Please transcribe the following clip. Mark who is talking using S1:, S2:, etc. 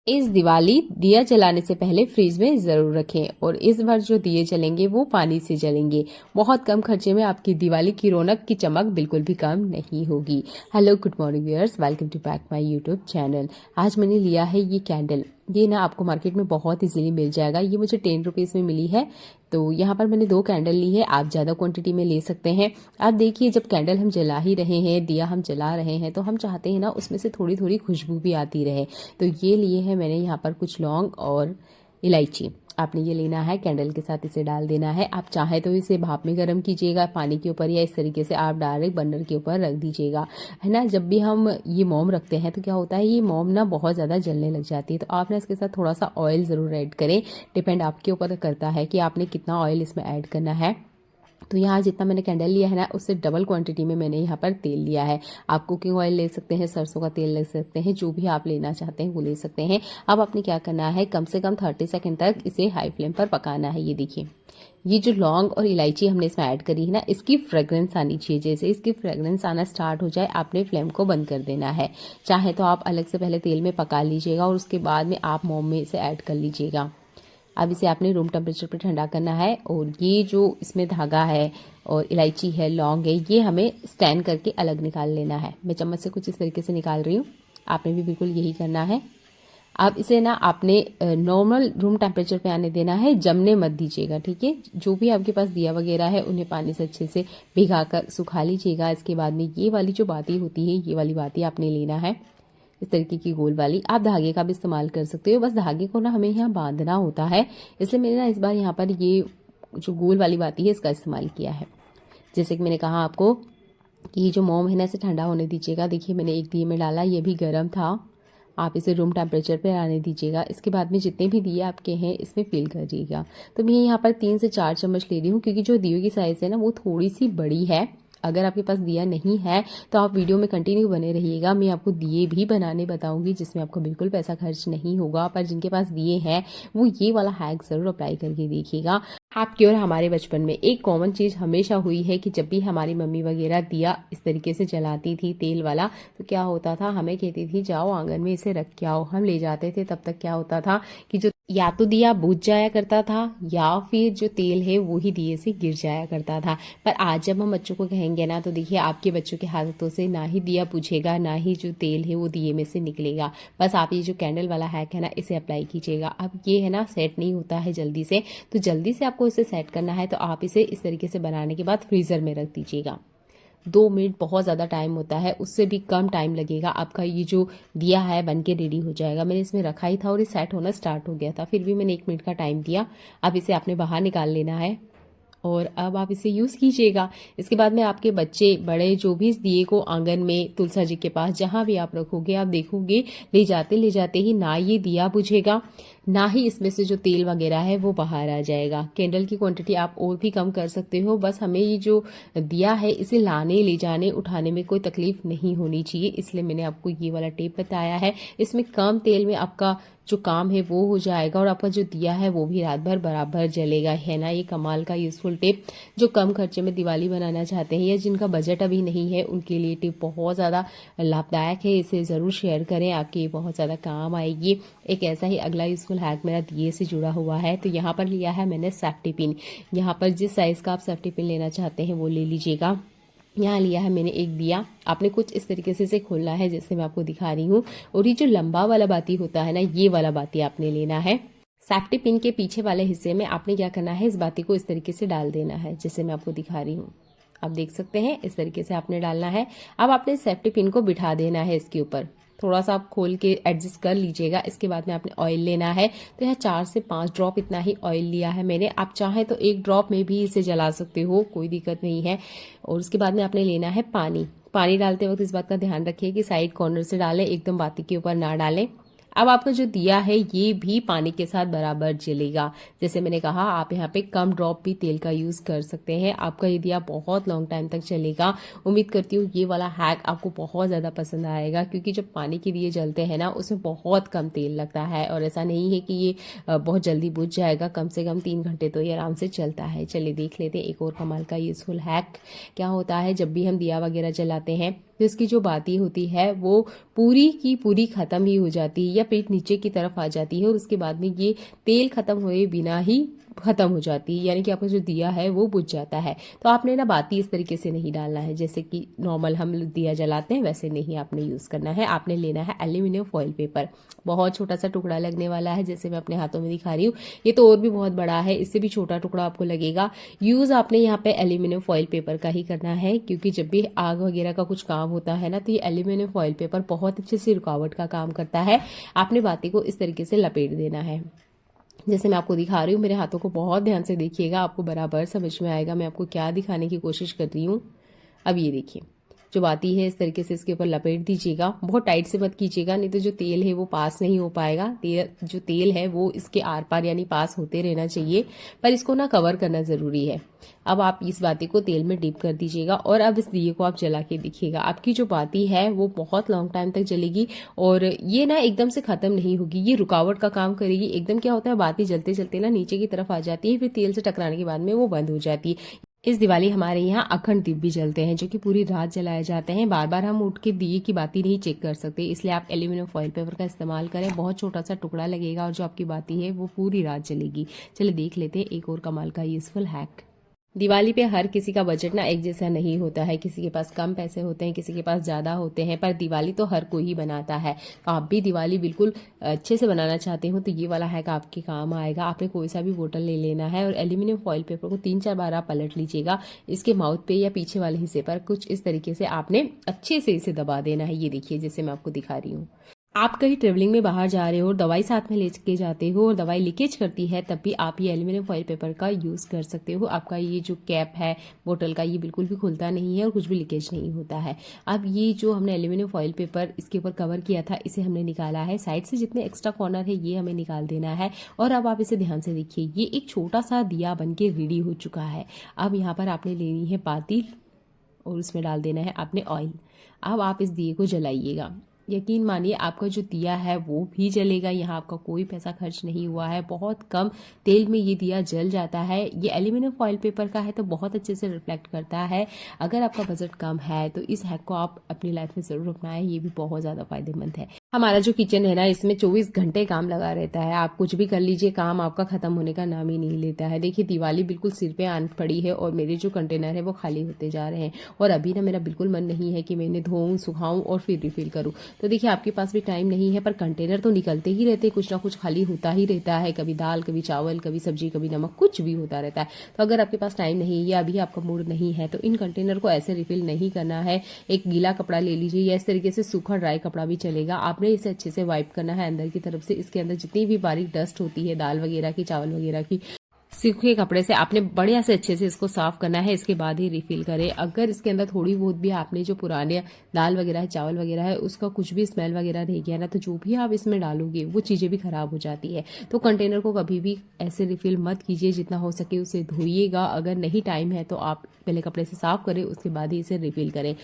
S1: इस दिवाली दिया जलाने से पहले फ्रिज में ज़रूर रखें और इस बार जो दिए जलेंगे वो पानी से जलेंगे। बहुत कम खर्चे में आपकी दिवाली की रौनक की चमक बिल्कुल भी कम नहीं होगी। Hello good morning viewers, welcome to back my YouTube channel. आज मैंने लिया है ये कैंडल। ये ना आपको मार्केट में बहुत इजीली मिल जाएगा। ये मुझे 10 रुपीज़ में मिली है। तो यहाँ पर मैंने 2 कैंडल ली है। आप ज़्यादा क्वांटिटी में ले सकते हैं। आप देखिए, जब कैंडल हम जला ही रहे हैं, दिया हम जला रहे हैं, तो हम चाहते हैं ना उसमें से थोड़ी थोड़ी खुशबू भी आती रहे। तो ये लिए है मैंने यहाँ पर कुछ लौंग और इलायची। आपने ये लेना है, कैंडल के साथ इसे डाल देना है। आप चाहे तो इसे भाप में गर्म कीजिएगा पानी के ऊपर, या इस तरीके से आप डायरेक्ट बर्नर के ऊपर रख दीजिएगा, है ना। जब भी हम ये मोम रखते हैं तो क्या होता है, ये मोम ना बहुत ज़्यादा जलने लग जाती है। तो आप ना इसके साथ थोड़ा सा ऑयल ज़रूर ऐड करें। डिपेंड आपके ऊपर करता है कि आपने कितना ऑयल इसमें ऐड करना है। तो यहाँ जितना मैंने कैंडल लिया है ना, उससे डबल क्वांटिटी में मैंने यहाँ पर तेल लिया है। आप कुकिंग ऑयल ले सकते हैं, सरसों का तेल ले सकते हैं, जो भी आप लेना चाहते हैं वो ले सकते हैं। अब आपने क्या करना है, कम से कम 30 सेकंड तक इसे हाई फ्लेम पर पकाना है। ये देखिए, ये जो लौंग और इलायची हमने इसमें ऐड करी है ना, इसकी फ्रेग्रेंस आनी चाहिए। जैसे इसकी फ्रेग्रेंस आना स्टार्ट हो जाए, आपने फ्लेम को बंद कर देना है। चाहे तो आप अलग से पहले तेल में पका लीजिएगा और उसके बाद में आप मोम में इसे ऐड कर लीजिएगा। अब इसे आपने रूम टेम्परेचर पर ठंडा करना है। और ये जो इसमें धागा है और इलायची है, लौंग है, ये हमें स्टैंड करके अलग निकाल लेना है। मैं चम्मच से कुछ इस तरीके से निकाल रही हूँ, आपने भी बिल्कुल यही करना है। अब इसे ना आपने नॉर्मल रूम टेम्परेचर पे आने देना है, जमने मत दीजिएगा, ठीक है। जो भी आपके पास दिया वगैरह है उन्हें पानी से अच्छे से भिगाकर सुखा लीजिएगा। इसके बाद में ये वाली जो बाती होती है, ये वाली बाती आपने लेना है, इस तरीके की गोल वाली। आप धागे का भी इस्तेमाल कर सकते हो, बस धागे को ना हमें यहाँ बांधना होता है। इसलिए मैंने ना इस बार यहाँ पर ये जो गोल वाली बाती है इसका इस्तेमाल किया है। जैसे कि मैंने कहा आपको कि ये जो मोम है ना, इसे ठंडा होने दीजिएगा। देखिए, मैंने एक दिए में डाला, ये भी गर्म था। आप इसे रूम टेम्परेचर पर आने दीजिएगा। इसके बाद में जितने भी दिए आपके हैं इसमें फिल करिएगा। तो मैं यहाँ पर 3 से 4 चम्मच ले रही हूँ, क्योंकि जो दियों की साइज़ है ना वो थोड़ी सी बड़ी है। अगर आपके पास दिया नहीं है तो आप वीडियो में कंटिन्यू बने रहिएगा। मैं आपको दिए भी बनाने बताऊंगी जिसमें आपको बिल्कुल पैसा खर्च नहीं होगा। पर जिनके पास दिए हैं वो ये वाला हैक ज़रूर अप्लाई करके देखिएगा। आपकी और हमारे बचपन में एक कॉमन चीज़ हमेशा हुई है कि जब भी हमारी मम्मी वगैरह दिया इस तरीके से जलाती थी तेल वाला, तो क्या होता था, हमें कहती थी जाओ आंगन में इसे रख के आओ। हम ले जाते थे। तब तक क्या होता था कि जो या तो दिया बुझ जाया करता था, या फिर जो तेल है वो ही दिए से गिर जाया करता था। पर आज जब हम बच्चों को कहेंगे ना, तो देखिए आपके बच्चों के हाथों से ना ही दिया बुझेगा, ना ही जो तेल है वो दिए में से निकलेगा। बस आप ये जो कैंडल वाला हैक है ना, इसे अप्लाई कीजिएगा। अब ये है ना, सेट नहीं होता है जल्दी से, तो जल्दी से आपको इसे सेट करना है तो आप इसे इस तरीके से बनाने के बाद फ्रीज़र में रख दीजिएगा। 2 मिनट बहुत ज़्यादा टाइम होता है, उससे भी कम टाइम लगेगा, आपका ये जो दिया है बन के रेडी हो जाएगा। मैंने इसमें रखा ही था और ये सेट होना स्टार्ट हो गया था, फिर भी मैंने 1 मिनट का टाइम दिया। अब इसे आपने बाहर निकाल लेना है और अब आप इसे यूज़ कीजिएगा। इसके बाद में आपके बच्चे बड़े जो भी इस दिए को आंगन में, तुलसा जी के पास, जहाँ भी आप रखोगे, आप देखोगे ले जाते ही ना ये दिया बुझेगा, ना ही इसमें से जो तेल वगैरह है वो बाहर आ जाएगा। कैंडल की क्वांटिटी आप और भी कम कर सकते हो, बस हमें ये जो दिया है इसे लाने, ले जाने, उठाने में कोई तकलीफ नहीं होनी चाहिए, इसलिए मैंने आपको ये वाला टिप बताया है। इसमें कम तेल में आपका जो काम है वो हो जाएगा और आपका जो दिया है वो भी रात भर बराबर जलेगा, है ना। ये कमाल का यूज़फुल टिप, जो कम खर्चे में दिवाली बनाना चाहते हैं या जिनका बजट अभी नहीं है उनके लिए टिप बहुत ज़्यादा लाभदायक है। इसे ज़रूर शेयर करें, आपके ये बहुत ज़्यादा काम आएगी। एक ऐसा ही अगला यूज़फुल हैक मेरा दिए से जुड़ा हुआ है। तो यहाँ पर लिया है मैंने सेफ्टी पिन। यहाँ पर जिस साइज़ का आप सेफ्टी पिन लेना चाहते हैं वो ले लीजिएगा। यहाँ लिया है मैंने एक दिया, आपने कुछ इस तरीके से इसे खोलना है जैसे मैं आपको दिखा रही हूँ। और ये जो लंबा वाला बाती होता है ना, ये वाला बाती आपने लेना है। सेफ्टी पिन के पीछे वाले हिस्से में आपने क्या करना है, इस बाती को इस तरीके से डाल देना है जैसे मैं आपको दिखा रही हूँ। आप देख सकते हैं, इस तरीके से आपने डालना है। अब आपने सेफ्टी पिन को बिठा देना है इसके ऊपर। थोड़ा सा आप खोल के एडजस्ट कर लीजिएगा। इसके बाद में आपने ऑयल लेना है। तो यहाँ 4 से 5 ड्रॉप इतना ही ऑयल लिया है मैंने। आप चाहें तो 1 ड्रॉप में भी इसे जला सकते हो, कोई दिक्कत नहीं है। और उसके बाद में आपने लेना है पानी। पानी डालते वक्त इस बात का ध्यान रखिए कि साइड कॉर्नर से डालें, एकदम बाती के ऊपर ना डालें। अब आपका जो दिया है ये भी पानी के साथ बराबर जलेगा। जैसे मैंने कहा, आप यहाँ पे कम ड्रॉप भी तेल का यूज़ कर सकते हैं, आपका ये दिया बहुत लॉन्ग टाइम तक चलेगा। उम्मीद करती हूँ ये वाला हैक आपको बहुत ज़्यादा पसंद आएगा, क्योंकि जब पानी के दिए जलते हैं ना उसमें बहुत कम तेल लगता है और ऐसा नहीं है कि ये बहुत जल्दी बुझ जाएगा। कम से कम 3 घंटे तो ये आराम से चलता है। चलिए देख लेते हैं एक और कमाल का यूज़फुल हैक क्या होता है। जब भी हम दिया वगैरह जलाते हैं तो इसकी जो बाती होती है वो पूरी की पूरी खत्म ही हो जाती है या पेट नीचे की तरफ आ जाती है और उसके बाद में ये तेल खत्म हुए बिना ही खत्म हो जाती है, यानी कि आपका जो दिया है वो बुझ जाता है। तो आपने ना बाती इस तरीके से नहीं डालना है, जैसे कि नॉर्मल हम दिया जलाते हैं वैसे नहीं आपने यूज़ करना है। आपने लेना है एल्यूमिनियम फॉइल पेपर, बहुत छोटा सा टुकड़ा लगने वाला है, जैसे मैं अपने हाथों में दिखा रही हूँ। ये तो और भी बहुत बड़ा है, इससे भी छोटा टुकड़ा आपको लगेगा। यूज़ आपने यहाँ पे एल्यूमिनियम फॉइल पेपर का ही करना है, क्योंकि जब भी आग वगैरह का कुछ काम होता है ना, तो ये एल्यूमिनियम फॉइल पेपर बहुत अच्छे से रुकावट का काम करता है। आपने बाती को इस तरीके से लपेट देना है, जैसे मैं आपको दिखा रही हूँ। मेरे हाथों को बहुत ध्यान से देखिएगा, आपको बराबर समझ में आएगा मैं आपको क्या दिखाने की कोशिश कर रही हूँ। अब ये देखिए, जो बाती है इस तरीके से इसके ऊपर लपेट दीजिएगा। बहुत टाइट से मत कीजिएगा, नहीं तो जो तेल है वो पास नहीं हो पाएगा। जो तेल है वो इसके आर पार यानी पास होते रहना चाहिए, पर इसको ना कवर करना ज़रूरी है। अब आप इस बाती को तेल में डीप कर दीजिएगा और अब इस दिए को आप जला के देखिएगा। आपकी जो बाती है वो बहुत लॉन्ग टाइम तक जलेगी और ये ना एकदम से ख़त्म नहीं होगी, ये रुकावट का काम करेगी। एकदम क्या होता है, बाती जलते जलते ना नीचे की तरफ आ जाती है, फिर तेल से टकराने के बाद में वो बंद हो जाती है। इस दिवाली हमारे यहाँ अखंड दीप भी जलते हैं, जो कि पूरी रात जलाए जाते हैं। बार बार हम उठ के दिए की बाती नहीं चेक कर सकते, इसलिए आप एल्यूमिनियम फॉइल पेपर का इस्तेमाल करें। बहुत छोटा सा टुकड़ा लगेगा और जो आपकी बाती है वो पूरी रात जलेगी। चलिए देख लेते हैं एक और कमाल का यूजफुल हैक। दिवाली पे हर किसी का बजट ना एक जैसा नहीं होता है, किसी के पास कम पैसे होते हैं, किसी के पास ज़्यादा होते हैं, पर दिवाली तो हर कोई ही बनाता है। तो आप भी दिवाली बिल्कुल अच्छे से बनाना चाहते हो तो ये वाला हैक आपके काम आएगा। आपने कोई सा भी बोतल ले लेना है और एल्यूमिनियम फॉइल पेपर को 3-4 बार आप पलट लीजिएगा। इसके माउथ पे या पीछे वाले हिस्से पर कुछ इस तरीके से आपने अच्छे से इसे दबा देना है। ये देखिए, जैसे मैं आपको दिखा रही हूँ। आप कहीं ट्रेवलिंग में बाहर जा रहे हो और दवाई साथ में लेके जाते हो और दवाई लीकेज करती है, तब भी आप ये एल्यूमिनियम फॉइल पेपर का यूज़ कर सकते हो। आपका ये जो कैप है बोतल का, ये बिल्कुल भी खुलता नहीं है और कुछ भी लीकेज नहीं होता है। अब ये जो हमने एल्यूमिनियम फॉइल पेपर इसके ऊपर कवर किया था, इसे हमने निकाला है। साइड से जितने एक्स्ट्रा कॉर्नर है ये हमें निकाल देना है। और अब आप इसे ध्यान से देखिए, ये एक छोटा सा दिया बन के रेडी हो चुका है। अब यहाँ पर आपने लेनी है बाती और उसमें डाल देना है आपने ऑयल। अब आप इस दिए को जलाइएगा। यकीन मानिए आपका जो दिया है वो भी जलेगा। यहाँ आपका कोई पैसा खर्च नहीं हुआ है, बहुत कम तेल में ये दिया जल जाता है। ये एल्यूमिनियम फॉइल पेपर का है तो बहुत अच्छे से रिफ्लेक्ट करता है। अगर आपका बजट कम है तो इस हैक को आप अपनी लाइफ में ज़रूर अपनाएं, ये भी बहुत ज़्यादा फायदेमंद है। हमारा जो किचन है ना, इसमें 24 घंटे काम लगा रहता है। आप कुछ भी कर लीजिए, काम आपका खत्म होने का नाम ही नहीं लेता है। देखिए, दिवाली बिल्कुल सिर पे आन पड़ी है और मेरे जो कंटेनर है वो खाली होते जा रहे हैं और अभी ना मेरा बिल्कुल मन नहीं है कि मैं इन्हें धोऊं, सुखाऊं और फिर रिफिल करूं। तो देखिए, आपके पास भी टाइम नहीं है, पर कंटेनर तो निकलते ही रहते, कुछ ना कुछ खाली होता ही रहता है। कभी दाल, कभी चावल, कभी सब्जी, कभी नमक, कुछ भी होता रहता है। तो अगर आपके पास टाइम नहीं है या अभी आपका मूड नहीं है तो इन कंटेनर को ऐसे रिफिल नहीं करना है। एक गीला कपड़ा ले लीजिए या इस तरीके से सूखा ड्राई कपड़ा भी चलेगा। आपने इसे अच्छे से वाइप करना है अंदर की तरफ से। इसके अंदर जितनी भी बारीक डस्ट होती है दाल वगैरह की, चावल वगैरह की, सूखे कपड़े से आपने बढ़िया से अच्छे से इसको साफ करना है। इसके बाद ही रिफिल करें। अगर इसके अंदर थोड़ी बहुत भी आपने जो पुराने दाल वगैरह है, चावल वगैरह है, उसका कुछ भी स्मेल वगैरह रह गया ना, तो जो भी आप इसमें डालोगे वो चीज़ें भी खराब हो जाती है। तो कंटेनर को कभी भी ऐसे रिफिल मत कीजिए, जितना हो सके उसे धोइएगा। अगर नहीं टाइम है तो आप पहले कपड़े से साफ करें, उसके बाद ही इसे रिफिल करें।